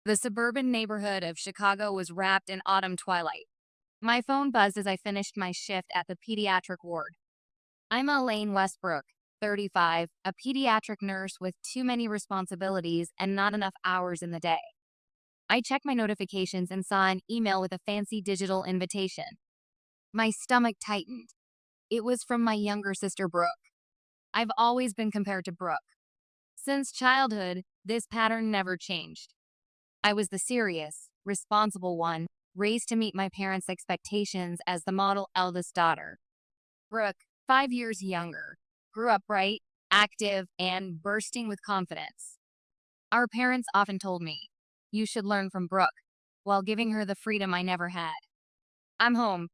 The suburban neighborhood of Chicago was wrapped in autumn twilight. My phone buzzed as I finished my shift at the pediatric ward. I'm Elaine Westbrook, 35, a pediatric nurse with too many responsibilities and not enough hours in the day. I checked my notifications and saw an email with a fancy digital invitation. My stomach tightened. It was from my younger sister, Brooke. I've always been compared to Brooke. Since childhood, this pattern never changed. I was the serious, responsible one, raised to meet my parents' expectations as the model eldest daughter. Brooke, 5 years younger, grew up bright, active, and bursting with confidence. Our parents often told me, "You should learn from Brooke," while giving her the freedom I never had. "I'm home,"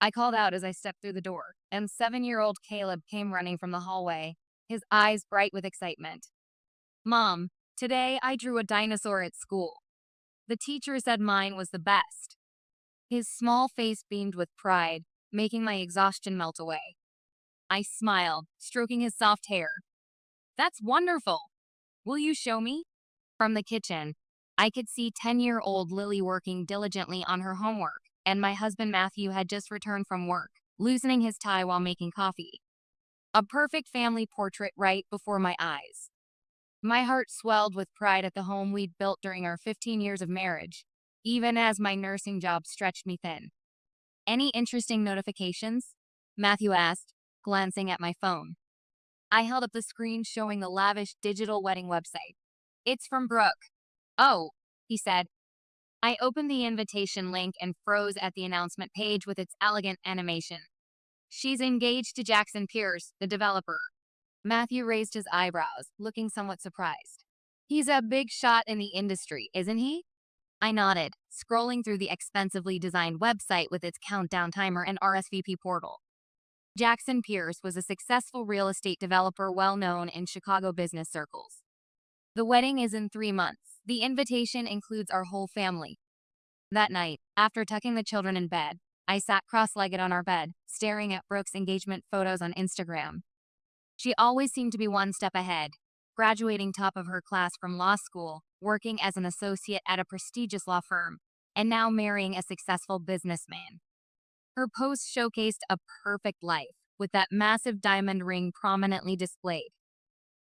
I called out as I stepped through the door, and 7-year-old Caleb came running from the hallway, his eyes bright with excitement. "Mom, today I drew a dinosaur at school. The teacher said mine was the best." His small face beamed with pride, making my exhaustion melt away. I smiled, stroking his soft hair. "That's wonderful. Will you show me?" From the kitchen, I could see 10-year-old Lily working diligently on her homework, and my husband Matthew had just returned from work, loosening his tie while making coffee. A perfect family portrait right before my eyes. My heart swelled with pride at the home we'd built during our 15 years of marriage, even as my nursing job stretched me thin. "Any interesting notifications?" Matthew asked, glancing at my phone. I held up the screen showing the lavish digital wedding website. "It's from Brooke." "Oh," he said. I opened the invitation link and froze at the announcement page with its elegant animation. "She's engaged to Jackson Pierce, the developer." Matthew raised his eyebrows, looking somewhat surprised. "He's a big shot in the industry, isn't he?" I nodded, scrolling through the expensively designed website with its countdown timer and RSVP portal. Jackson Pierce was a successful real estate developer well known in Chicago business circles. "The wedding is in 3 months. The invitation includes our whole family." That night, after tucking the children in bed, I sat cross-legged on our bed, staring at Brooke's engagement photos on Instagram. She always seemed to be one step ahead, graduating top of her class from law school, working as an associate at a prestigious law firm, and now marrying a successful businessman. Her posts showcased a perfect life, with that massive diamond ring prominently displayed.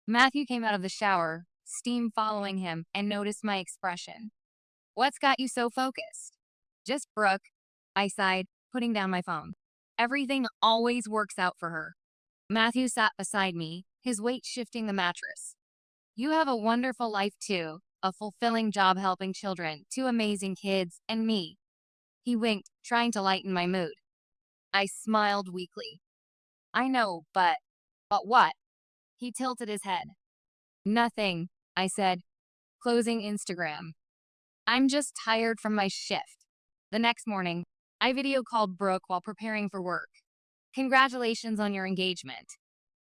Matthew came out of the shower, steam following him, and noticed my expression. "What's got you so focused?" "Just Brooke," I sighed, putting down my phone. "Everything always works out for her." Matthew sat beside me, his weight shifting the mattress. "You have a wonderful life too, a fulfilling job helping children, 2 amazing kids, and me." He winked, trying to lighten my mood. I smiled weakly. "I know, but what?" He tilted his head. "Nothing," I said, closing Instagram. "I'm just tired from my shift." The next morning, I video called Brooke while preparing for work. "Congratulations on your engagement."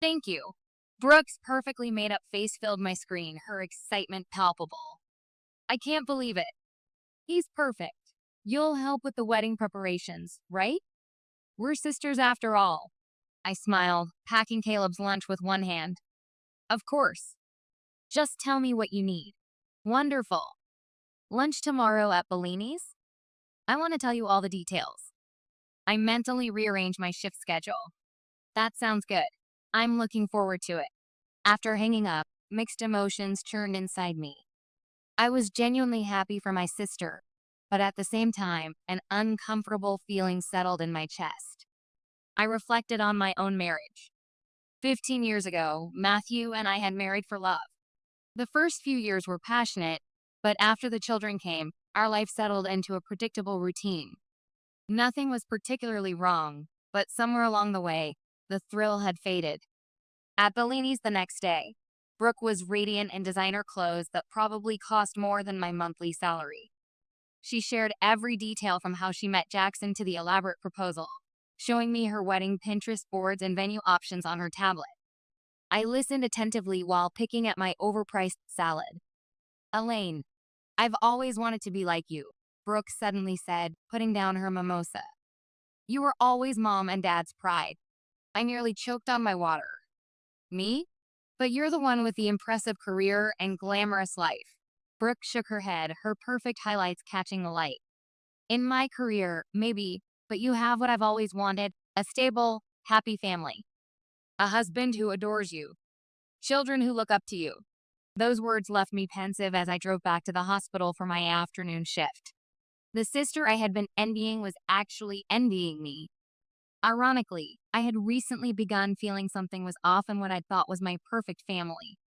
"Thank you." Brooke's perfectly made up face filled my screen, her excitement palpable. "I can't believe it." "He's perfect. You'll help with the wedding preparations, right? We're sisters after all." I smiled, packing Caleb's lunch with one hand. "Of course. Just tell me what you need." "Wonderful. Lunch tomorrow at Bellini's?" "I want to tell you all the details." I mentally rearranged my shift schedule. "That sounds good. I'm looking forward to it." After hanging up, mixed emotions churned inside me. I was genuinely happy for my sister, but at the same time, an uncomfortable feeling settled in my chest. I reflected on my own marriage. 15 years ago, Matthew and I had married for love. The first few years were passionate, but after the children came, our life settled into a predictable routine. Nothing was particularly wrong, but somewhere along the way, the thrill had faded. At Bellini's the next day, Brooke was radiant in designer clothes that probably cost more than my monthly salary. She shared every detail from how she met Jackson to the elaborate proposal, showing me her wedding Pinterest boards and venue options on her tablet. I listened attentively while picking at my overpriced salad. "Elaine, I've always wanted to be like you," Brooke suddenly said, putting down her mimosa. "You were always mom and dad's pride." I nearly choked on my water. "Me? But you're the one with the impressive career and glamorous life." Brooke shook her head, her perfect highlights catching the light. In my career, maybe, but you have what I've always wanted, a stable, happy family. A husband who adores you. Children who look up to you. Those words left me pensive as I drove back to the hospital for my afternoon shift. The sister I had been envying was actually envying me. Ironically, I had recently begun feeling something was off in what I thought was my perfect family.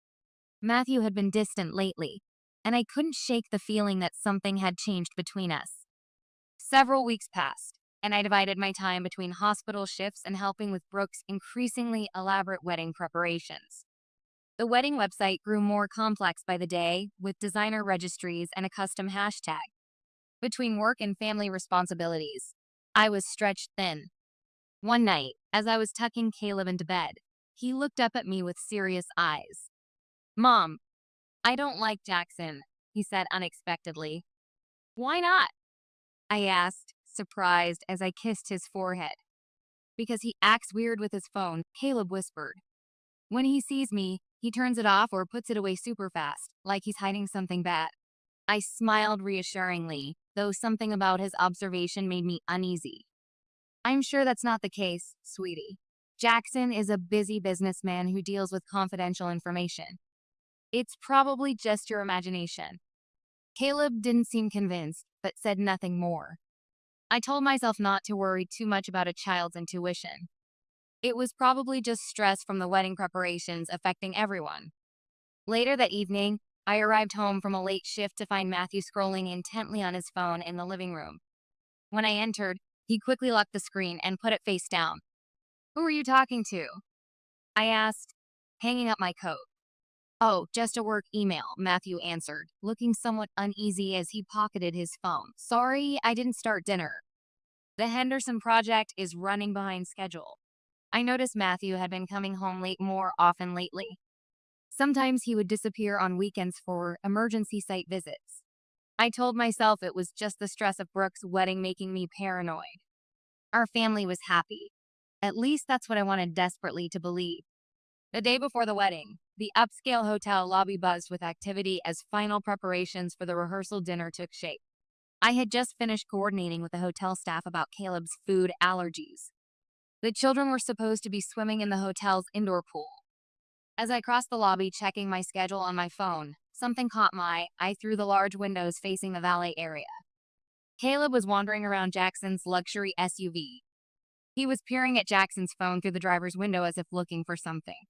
Matthew had been distant lately, and I couldn't shake the feeling that something had changed between us. Several weeks passed, and I divided my time between hospital shifts and helping with Brooke's increasingly elaborate wedding preparations. The wedding website grew more complex by the day, with designer registries and a custom hashtag. Between work and family responsibilities, I was stretched thin. One night, as I was tucking Caleb into bed, he looked up at me with serious eyes. "Mom, I don't like Jackson," he said unexpectedly. "Why not?" I asked, surprised as I kissed his forehead. "Because he acts weird with his phone," Caleb whispered. "When he sees me, he turns it off or puts it away super fast, like he's hiding something bad." I smiled reassuringly, though something about his observation made me uneasy. "I'm sure that's not the case, sweetie. Jackson is a busy businessman who deals with confidential information. It's probably just your imagination." Caleb didn't seem convinced, but said nothing more. I told myself not to worry too much about a child's intuition. It was probably just stress from the wedding preparations affecting everyone. Later that evening, I arrived home from a late shift to find Matthew scrolling intently on his phone in the living room. When I entered, he quickly locked the screen and put it face down. "Who are you talking to?" I asked, hanging up my coat. "Oh, just a work email," Matthew answered, looking somewhat uneasy as he pocketed his phone. "Sorry, I didn't start dinner. The Henderson project is running behind schedule." I noticed Matthew had been coming home late more often lately. Sometimes he would disappear on weekends for emergency site visits. I told myself it was just the stress of Brooke's wedding making me paranoid. Our family was happy. At least that's what I wanted desperately to believe. The day before the wedding, the upscale hotel lobby buzzed with activity as final preparations for the rehearsal dinner took shape. I had just finished coordinating with the hotel staff about Caleb's food allergies. The children were supposed to be swimming in the hotel's indoor pool. As I crossed the lobby checking my schedule on my phone, something caught my eye through the large windows facing the valet area. Caleb was wandering around Jackson's luxury SUV. He was peering at Jackson's phone through the driver's window as if looking for something.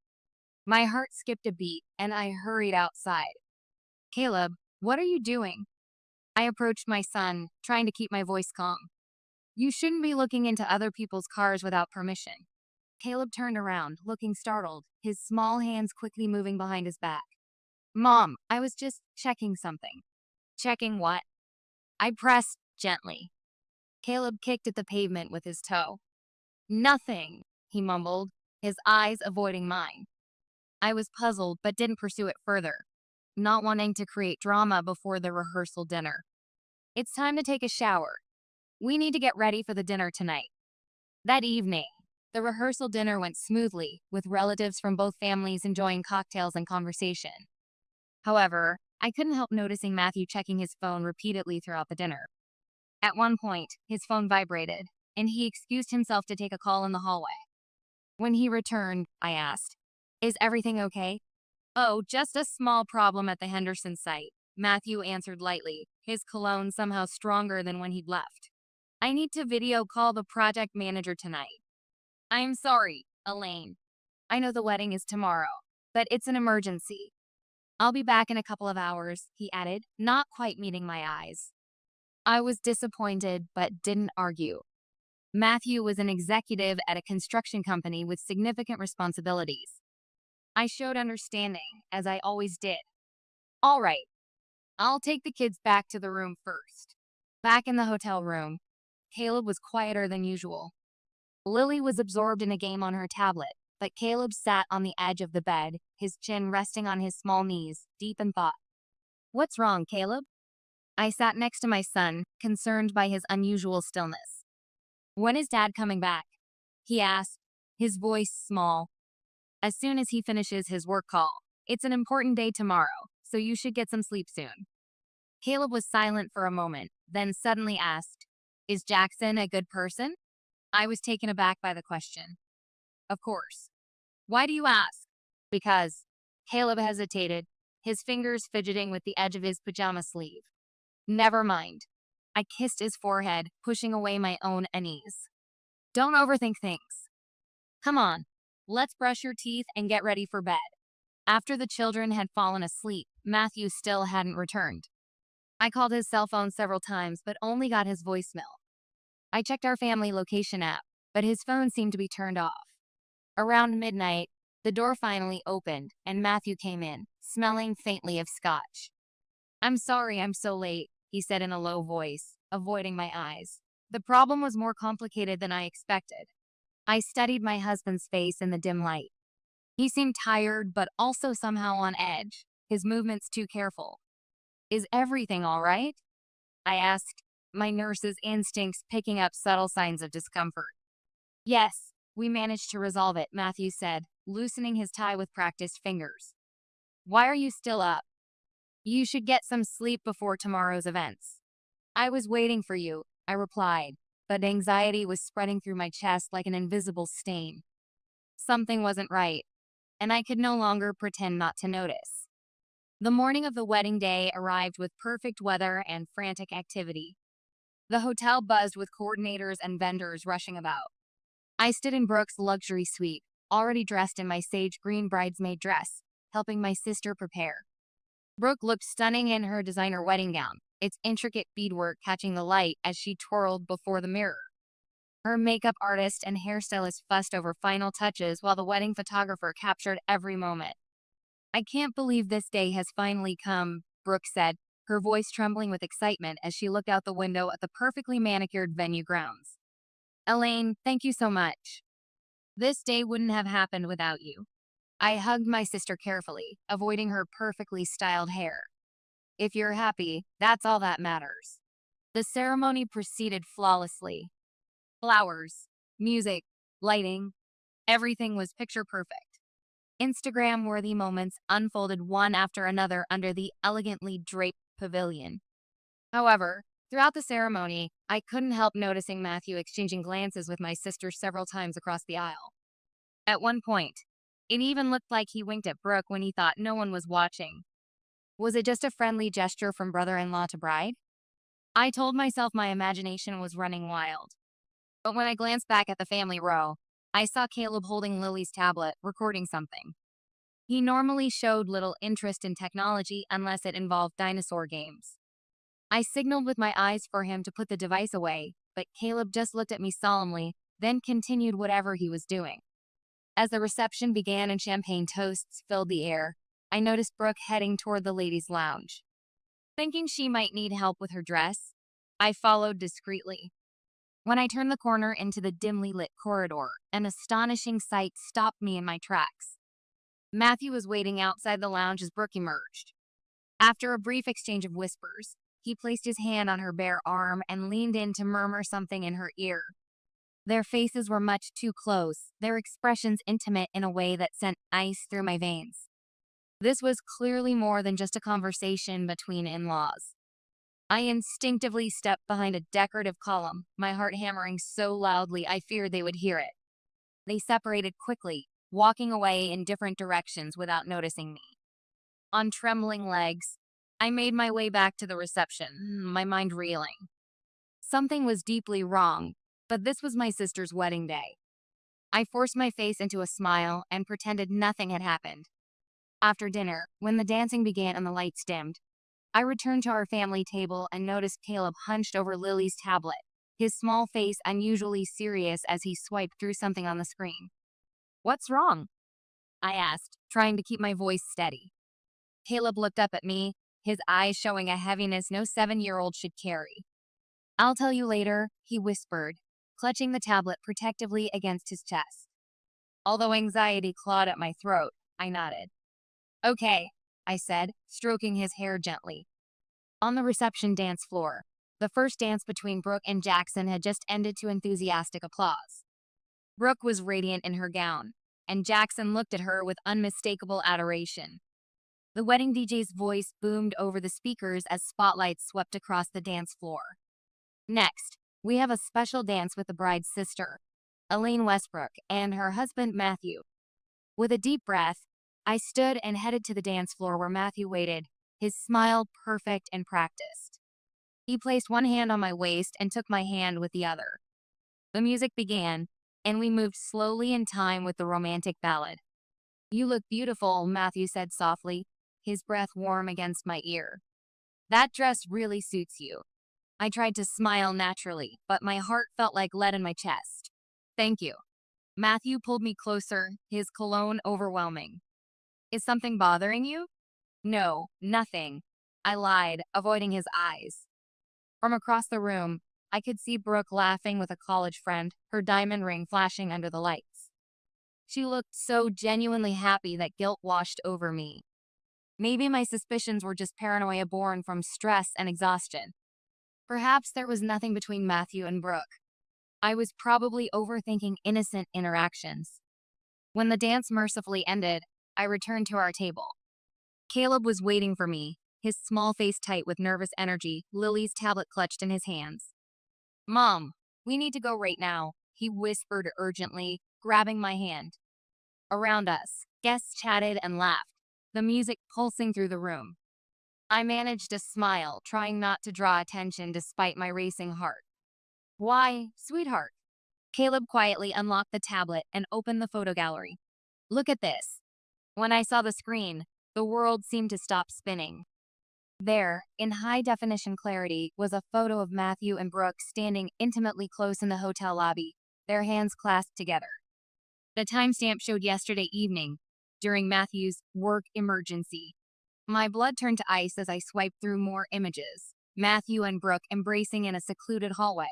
My heart skipped a beat, and I hurried outside. "Caleb, what are you doing?" I approached my son, trying to keep my voice calm. "You shouldn't be looking into other people's cars without permission." Caleb turned around, looking startled, his small hands quickly moving behind his back. "Mom, I was just checking something." "Checking what?" I pressed gently. Caleb kicked at the pavement with his toe. "Nothing," he mumbled, his eyes avoiding mine. I was puzzled but didn't pursue it further, not wanting to create drama before the rehearsal dinner. "It's time to take a shower. We need to get ready for the dinner tonight." That evening, the rehearsal dinner went smoothly, with relatives from both families enjoying cocktails and conversation. However, I couldn't help noticing Matthew checking his phone repeatedly throughout the dinner. At one point, his phone vibrated, and he excused himself to take a call in the hallway. When he returned, I asked, "Is everything okay?" "Oh, just a small problem at the Henderson site," Matthew answered lightly, his cologne somehow stronger than when he'd left. "I need to video call the project manager tonight." "I'm sorry, Elaine. I know the wedding is tomorrow, but it's an emergency. I'll be back in a couple of hours," he added, not quite meeting my eyes. I was disappointed, but didn't argue. Matthew was an executive at a construction company with significant responsibilities. I showed understanding, as I always did. "All right, I'll take the kids back to the room first." Back in the hotel room, Caleb was quieter than usual. Lily was absorbed in a game on her tablet, but Caleb sat on the edge of the bed, his chin resting on his small knees, deep in thought. "What's wrong, Caleb?" I sat next to my son, concerned by his unusual stillness. "When is Dad coming back?" he asked, his voice small. "As soon as he finishes his work call. It's an important day tomorrow, so you should get some sleep soon." Caleb was silent for a moment, then suddenly asked, "Is Jackson a good person?" I was taken aback by the question. Of course. Why do you ask? Because. Caleb hesitated, his fingers fidgeting with the edge of his pajama sleeve. Never mind. I kissed his forehead, pushing away my own unease. Don't overthink things. Come on, let's brush your teeth and get ready for bed. After the children had fallen asleep, Matthew still hadn't returned. I called his cell phone several times, but only got his voicemail. I checked our family location app, but his phone seemed to be turned off. Around midnight, the door finally opened, and Matthew came in, smelling faintly of scotch. "I'm sorry I'm so late," he said in a low voice, avoiding my eyes. The problem was more complicated than I expected. I studied my husband's face in the dim light. He seemed tired, but also somehow on edge, his movements too careful. "Is everything all right?" I asked, my nurse's instincts picking up subtle signs of discomfort. "Yes, we managed to resolve it," Matthew said, loosening his tie with practiced fingers. "Why are you still up?" "You should get some sleep before tomorrow's events." "I was waiting for you," I replied, but anxiety was spreading through my chest like an invisible stain. Something wasn't right, and I could no longer pretend not to notice. The morning of the wedding day arrived with perfect weather and frantic activity. The hotel buzzed with coordinators and vendors rushing about. I stood in Brooke's luxury suite, already dressed in my sage green bridesmaid dress, helping my sister prepare. Brooke looked stunning in her designer wedding gown, its intricate beadwork catching the light as she twirled before the mirror. Her makeup artist and hairstylist fussed over final touches while the wedding photographer captured every moment. "I can't believe this day has finally come," Brooke said, her voice trembling with excitement as she looked out the window at the perfectly manicured venue grounds. "Elaine, thank you so much. This day wouldn't have happened without you." I hugged my sister carefully, avoiding her perfectly styled hair. "If you're happy, that's all that matters." The ceremony proceeded flawlessly. Flowers, music, lighting, everything was picture perfect. Instagram-worthy moments unfolded one after another under the elegantly draped pavilion. However, throughout the ceremony, I couldn't help noticing Matthew exchanging glances with my sister several times across the aisle. At one point, it even looked like he winked at Brooke when he thought no one was watching. Was it just a friendly gesture from brother-in-law to bride? I told myself my imagination was running wild. But when I glanced back at the family row, I saw Caleb holding Lily's tablet, recording something. He normally showed little interest in technology unless it involved dinosaur games. I signaled with my eyes for him to put the device away, but Caleb just looked at me solemnly, then continued whatever he was doing. As the reception began and champagne toasts filled the air, I noticed Brooke heading toward the ladies' lounge. Thinking she might need help with her dress, I followed discreetly. When I turned the corner into the dimly lit corridor, an astonishing sight stopped me in my tracks. Matthew was waiting outside the lounge as Brooke emerged. After a brief exchange of whispers, he placed his hand on her bare arm and leaned in to murmur something in her ear. Their faces were much too close, their expressions intimate in a way that sent ice through my veins. This was clearly more than just a conversation between in-laws. I instinctively stepped behind a decorative column, my heart hammering so loudly I feared they would hear it. They separated quickly, walking away in different directions without noticing me. On trembling legs, I made my way back to the reception, my mind reeling. Something was deeply wrong, but this was my sister's wedding day. I forced my face into a smile and pretended nothing had happened. After dinner, when the dancing began and the lights dimmed, I returned to our family table and noticed Caleb hunched over Lily's tablet, his small face unusually serious as he swiped through something on the screen. "What's wrong?" I asked, trying to keep my voice steady. Caleb looked up at me, his eyes showing a heaviness no 7-year-old should carry. "I'll tell you later," he whispered, clutching the tablet protectively against his chest. Although anxiety clawed at my throat, I nodded. "Okay," I said, stroking his hair gently. On the reception dance floor, the first dance between Brooke and Jackson had just ended to enthusiastic applause. Brooke was radiant in her gown, and Jackson looked at her with unmistakable adoration. The wedding DJ's voice boomed over the speakers as spotlights swept across the dance floor. Next, we have a special dance with the bride's sister, Elaine Westbrook, and her husband Matthew. With a deep breath, I stood and headed to the dance floor where Matthew waited, his smile perfect and practiced. He placed one hand on my waist and took my hand with the other. The music began, and we moved slowly in time with the romantic ballad. "You look beautiful," Matthew said softly, his breath warm against my ear. "That dress really suits you." I tried to smile naturally, but my heart felt like lead in my chest. "Thank you." Matthew pulled me closer, his cologne overwhelming. "Is something bothering you?" "No, nothing," I lied, avoiding his eyes. From across the room, I could see Brooke laughing with a college friend, her diamond ring flashing under the lights. She looked so genuinely happy that guilt washed over me. Maybe my suspicions were just paranoia born from stress and exhaustion. Perhaps there was nothing between Matthew and Brooke. I was probably overthinking innocent interactions. When the dance mercifully ended, I returned to our table. Caleb was waiting for me, his small face tight with nervous energy, Lily's tablet clutched in his hands. "Mom, we need to go right now," he whispered urgently, grabbing my hand. Around us, guests chatted and laughed, the music pulsing through the room. I managed a smile, trying not to draw attention despite my racing heart. "Why, sweetheart?" Caleb quietly unlocked the tablet and opened the photo gallery. "Look at this." When I saw the screen, the world seemed to stop spinning. There, in high-definition clarity, was a photo of Matthew and Brooke standing intimately close in the hotel lobby, their hands clasped together. The timestamp showed yesterday evening, during Matthew's work emergency. My blood turned to ice as I swiped through more images. Matthew and Brooke embracing in a secluded hallway,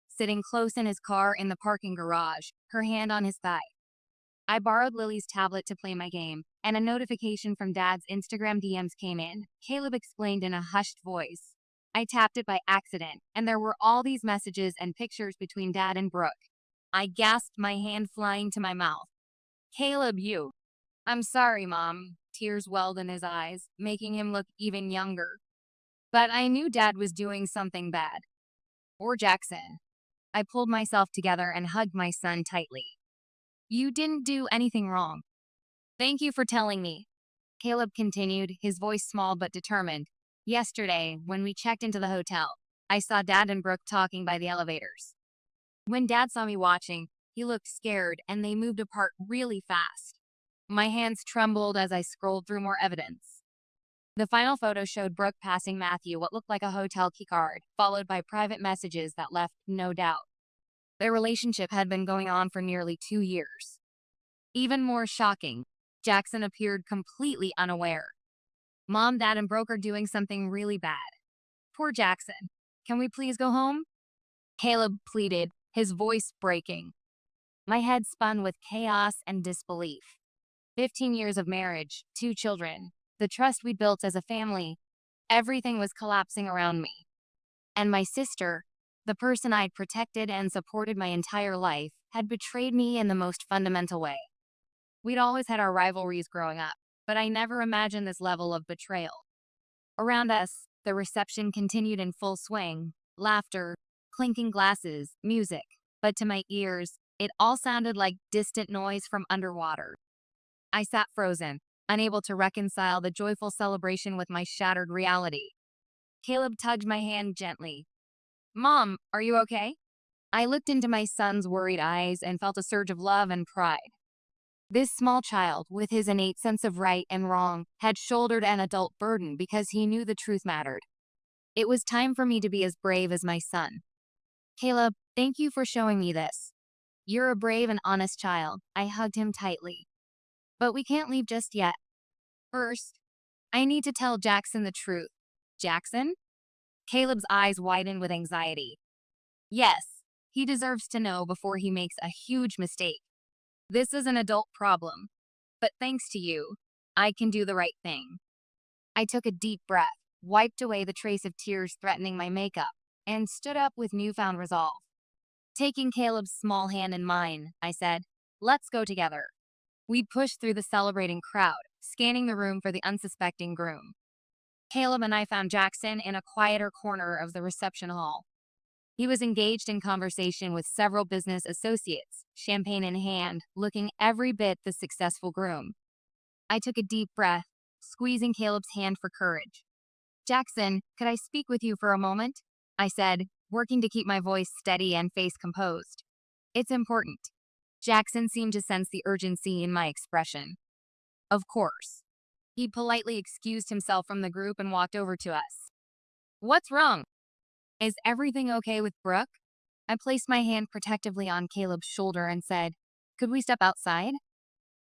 sitting close in his car in the parking garage, her hand on his thigh. I borrowed Lily's tablet to play my game, and a notification from Dad's Instagram DMs came in. Caleb explained in a hushed voice. I tapped it by accident, and there were all these messages and pictures between Dad and Brooke. I gasped, my hand flying to my mouth. "Caleb, you." "I'm sorry, Mom." Tears welled in his eyes, making him look even younger. But I knew Dad was doing something bad. Or Jackson. I pulled myself together and hugged my son tightly. "You didn't do anything wrong. Thank you for telling me." Caleb continued, his voice small but determined. "Yesterday, when we checked into the hotel, I saw Dad and Brooke talking by the elevators. When Dad saw me watching, he looked scared and they moved apart really fast." My hands trembled as I scrolled through more evidence. The final photo showed Brooke passing Matthew what looked like a hotel keycard, followed by private messages that left no doubt. Their relationship had been going on for nearly 2 years. Even more shocking, Jackson appeared completely unaware. "Mom, Dad, and Brooke are doing something really bad. Poor Jackson. Can we please go home?" Caleb pleaded, his voice breaking. My head spun with chaos and disbelief. 15 years of marriage, 2 children, the trust we'd built as a family, everything was collapsing around me. And my sister, the person I'd protected and supported my entire life, had betrayed me in the most fundamental way. We'd always had our rivalries growing up, but I never imagined this level of betrayal. Around us, the reception continued in full swing, laughter, clinking glasses, music, but to my ears, it all sounded like distant noise from underwater. I sat frozen, unable to reconcile the joyful celebration with my shattered reality. Caleb tugged my hand gently. "Mom, are you okay?" I looked into my son's worried eyes and felt a surge of love and pride. This small child, with his innate sense of right and wrong, had shouldered an adult burden because he knew the truth mattered. It was time for me to be as brave as my son. "Caleb, thank you for showing me this. You're a brave and honest child." I hugged him tightly. "But we can't leave just yet. First, I need to tell Jackson the truth." "Jackson?" Caleb's eyes widened with anxiety. "Yes, he deserves to know before he makes a huge mistake. This is an adult problem. But thanks to you, I can do the right thing." I took a deep breath, wiped away the trace of tears threatening my makeup, and stood up with newfound resolve. Taking Caleb's small hand in mine, I said, "Let's go together." We pushed through the celebrating crowd, scanning the room for the unsuspecting groom. Caleb and I found Jackson in a quieter corner of the reception hall. He was engaged in conversation with several business associates, champagne in hand, looking every bit the successful groom. I took a deep breath, squeezing Caleb's hand for courage. "Jackson, could I speak with you for a moment?" I said, working to keep my voice steady and face composed. "It's important." Jackson seemed to sense the urgency in my expression. "Of course." He politely excused himself from the group and walked over to us. "What's wrong? Is everything okay with Brooke?" I placed my hand protectively on Caleb's shoulder and said, "Could we step outside?"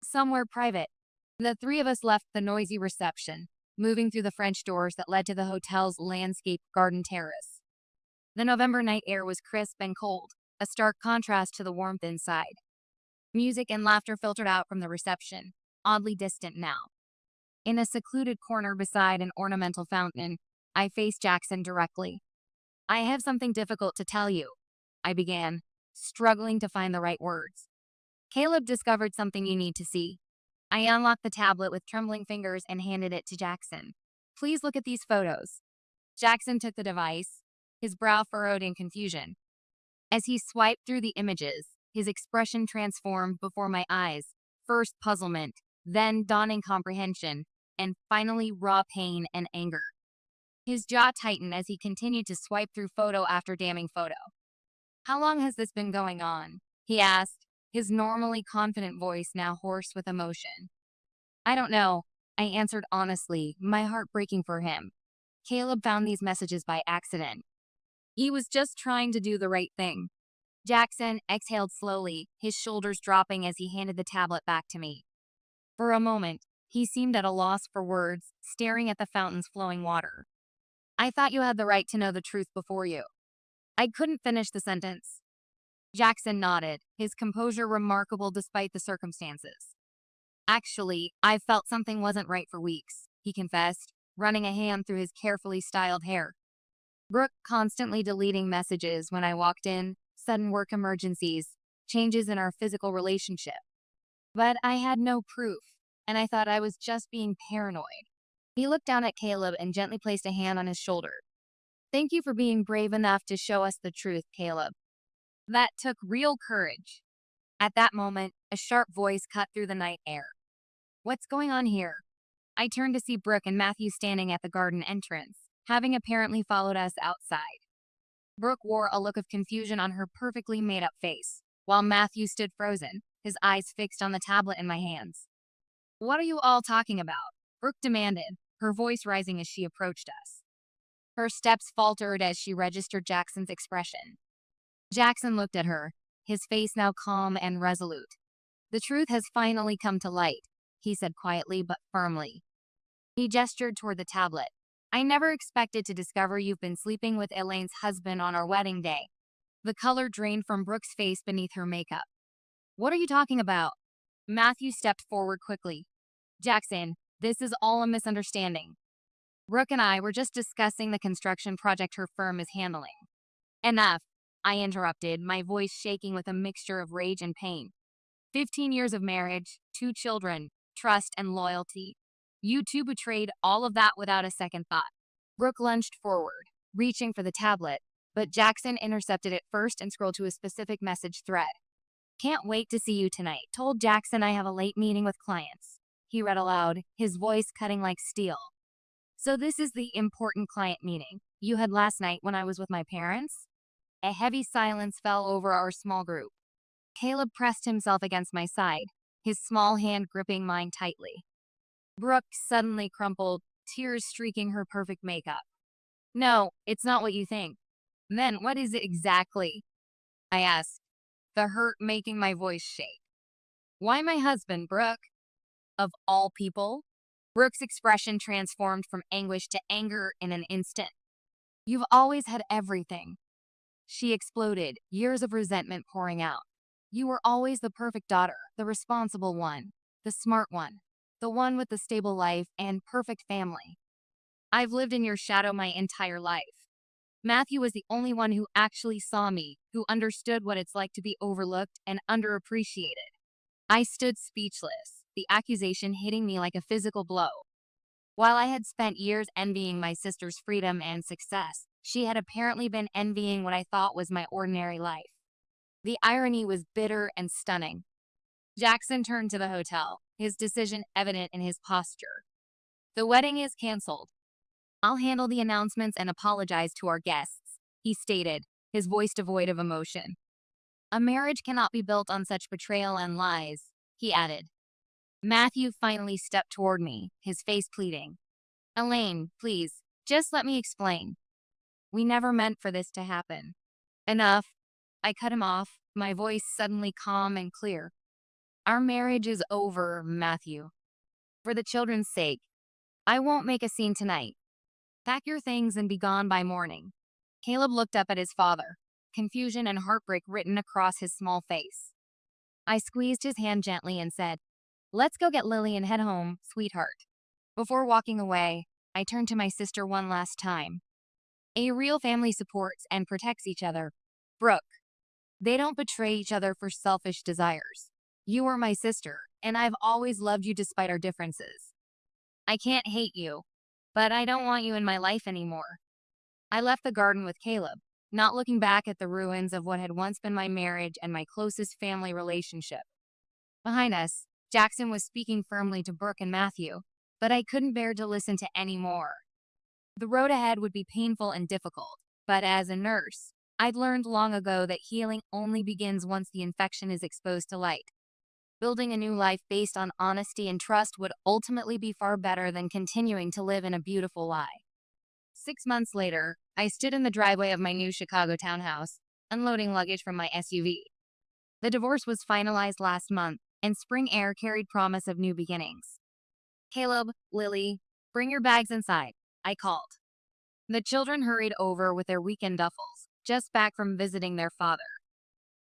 "Somewhere private." The three of us left the noisy reception, moving through the French doors that led to the hotel's landscape garden terrace. The November night air was crisp and cold, a stark contrast to the warmth inside. Music and laughter filtered out from the reception, oddly distant now. In a secluded corner beside an ornamental fountain, I faced Jackson directly. "I have something difficult to tell you," I began, struggling to find the right words. "Caleb discovered something you need to see." I unlocked the tablet with trembling fingers and handed it to Jackson. "Please look at these photos." Jackson took the device, his brow furrowed in confusion. As he swiped through the images, his expression transformed before my eyes, first puzzlement, then dawning comprehension, and finally raw pain and anger. His jaw tightened as he continued to swipe through photo after damning photo. "How long has this been going on?" he asked, his normally confident voice now hoarse with emotion. "I don't know," I answered honestly, my heart breaking for him. "Caleb found these messages by accident. He was just trying to do the right thing." Jackson exhaled slowly, his shoulders dropping as he handed the tablet back to me. For a moment, he seemed at a loss for words, staring at the fountain's flowing water. "I thought you had the right to know the truth before you." I couldn't finish the sentence. Jackson nodded, his composure remarkable despite the circumstances. "Actually, I've felt something wasn't right for weeks," he confessed, running a hand through his carefully styled hair. "Brooke constantly deleting messages when I walked in, sudden work emergencies, changes in our physical relationship. But I had no proof, and I thought I was just being paranoid." He looked down at Caleb and gently placed a hand on his shoulder. "Thank you for being brave enough to show us the truth, Caleb. That took real courage." At that moment, a sharp voice cut through the night air. "What's going on here?" I turned to see Brooke and Matthew standing at the garden entrance, having apparently followed us outside. Brooke wore a look of confusion on her perfectly made-up face, while Matthew stood frozen, his eyes fixed on the tablet in my hands. "What are you all talking about?" Brooke demanded, her voice rising as she approached us. Her steps faltered as she registered Jackson's expression. Jackson looked at her, his face now calm and resolute. "The truth has finally come to light," he said quietly but firmly. He gestured toward the tablet. "I never expected to discover you've been sleeping with Elaine's husband on our wedding day." The color drained from Brooke's face beneath her makeup. "What are you talking about?" Matthew stepped forward quickly. "Jackson, this is all a misunderstanding. Brooke and I were just discussing the construction project her firm is handling." "Enough," I interrupted, my voice shaking with a mixture of rage and pain. 15 years of marriage, 2 children, trust and loyalty. You two betrayed all of that without a second thought." Brooke lunged forward, reaching for the tablet, but Jackson intercepted it first and scrolled to a specific message thread. "Can't wait to see you tonight. Told Jackson I have a late meeting with clients." He read aloud, his voice cutting like steel. "So this is the important client meeting you had last night when I was with my parents?" A heavy silence fell over our small group. Caleb pressed himself against my side, his small hand gripping mine tightly. Brooke suddenly crumpled, tears streaking her perfect makeup. "No, it's not what you think." "Then what is it exactly?" I asked, the hurt making my voice shake. "Why my husband, Brooke?" "Of all people?" Brooke's expression transformed from anguish to anger in an instant. "You've always had everything." She exploded, years of resentment pouring out. "You were always the perfect daughter, the responsible one, the smart one, the one with the stable life and perfect family. I've lived in your shadow my entire life. Matthew was the only one who actually saw me, who understood what it's like to be overlooked and underappreciated." I stood speechless, the accusation hitting me like a physical blow. While I had spent years envying my sister's freedom and success, she had apparently been envying what I thought was my ordinary life. The irony was bitter and stunning. Jackson turned to the hotel, his decision evident in his posture. "The wedding is canceled. I'll handle the announcements and apologize to our guests," he stated, his voice devoid of emotion. "A marriage cannot be built on such betrayal and lies," he added. Matthew finally stepped toward me, his face pleading. "Elaine, please, just let me explain. We never meant for this to happen." "Enough." I cut him off, my voice suddenly calm and clear. "Our marriage is over, Matthew. For the children's sake, I won't make a scene tonight. Pack your things and be gone by morning." Caleb looked up at his father, confusion and heartbreak written across his small face. I squeezed his hand gently and said, "Let's go get Lily and head home, sweetheart." Before walking away, I turned to my sister one last time. A real family supports and protects each other. Brooke, they don't betray each other for selfish desires. You are my sister, and I've always loved you despite our differences. I can't hate you, but I don't want you in my life anymore. I left the garden with Caleb, not looking back at the ruins of what had once been my marriage and my closest family relationship. Behind us, Jackson was speaking firmly to Brooke and Matthew, but I couldn't bear to listen to any more. The road ahead would be painful and difficult, but as a nurse, I'd learned long ago that healing only begins once the infection is exposed to light. Building a new life based on honesty and trust would ultimately be far better than continuing to live in a beautiful lie. 6 months later, I stood in the driveway of my new Chicago townhouse, unloading luggage from my SUV. The divorce was finalized last month, and spring air carried promise of new beginnings. "Caleb, Lily, bring your bags inside," I called. The children hurried over with their weekend duffels, just back from visiting their father.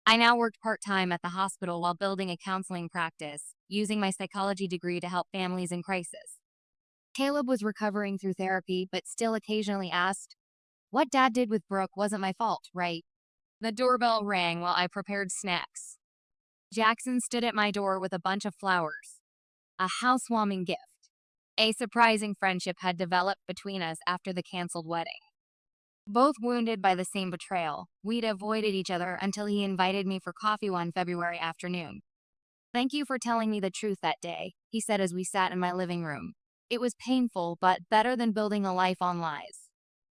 I now worked part-time at the hospital while building a counseling practice, using my psychology degree to help families in crisis. Caleb was recovering through therapy, but still occasionally asked, "What Dad did with Brooke wasn't my fault, right?" The doorbell rang while I prepared snacks. Jackson stood at my door with a bunch of flowers. A housewarming gift. A surprising friendship had developed between us after the canceled wedding. Both wounded by the same betrayal, we'd avoided each other until he invited me for coffee one February afternoon. "Thank you for telling me the truth that day," he said as we sat in my living room. "It was painful, but better than building a life on lies."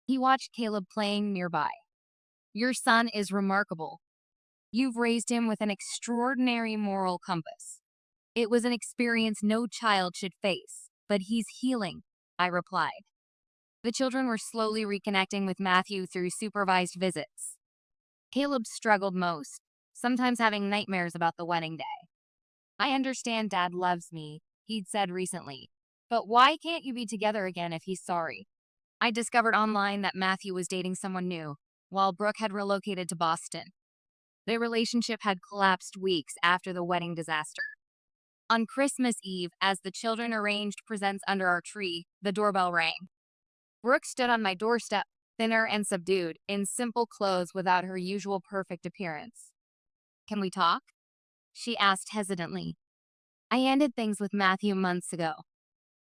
He watched Caleb playing nearby. "Your son is remarkable. You've raised him with an extraordinary moral compass. It was an experience no child should face, but he's healing," I replied. The children were slowly reconnecting with Matthew through supervised visits. Caleb struggled most, sometimes having nightmares about the wedding day. "I understand Dad loves me," he'd said recently, "but why can't you be together again if he's sorry?" I discovered online that Matthew was dating someone new, while Brooke had relocated to Boston. Their relationship had collapsed weeks after the wedding disaster. On Christmas Eve, as the children arranged presents under our tree, the doorbell rang. Brooke stood on my doorstep, thinner and subdued, in simple clothes without her usual perfect appearance. "Can we talk?" she asked hesitantly. "I ended things with Matthew months ago.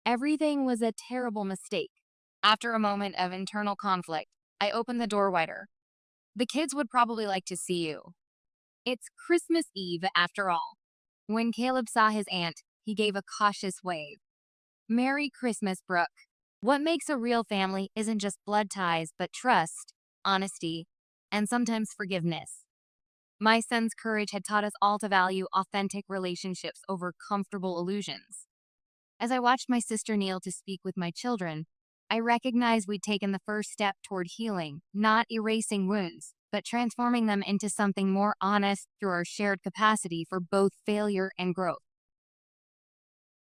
Everything was a terrible mistake." After a moment of internal conflict, I opened the door wider. "The kids would probably like to see you." It's Christmas Eve, after all. When Caleb saw his aunt, he gave a cautious wave. "Merry Christmas, Brooke. What makes a real family isn't just blood ties, but trust, honesty, and sometimes forgiveness." My son's courage had taught us all to value authentic relationships over comfortable illusions. As I watched my sister kneel to speak with my children, I recognized we'd taken the first step toward healing, not erasing wounds, but transforming them into something more honest through our shared capacity for both failure and growth.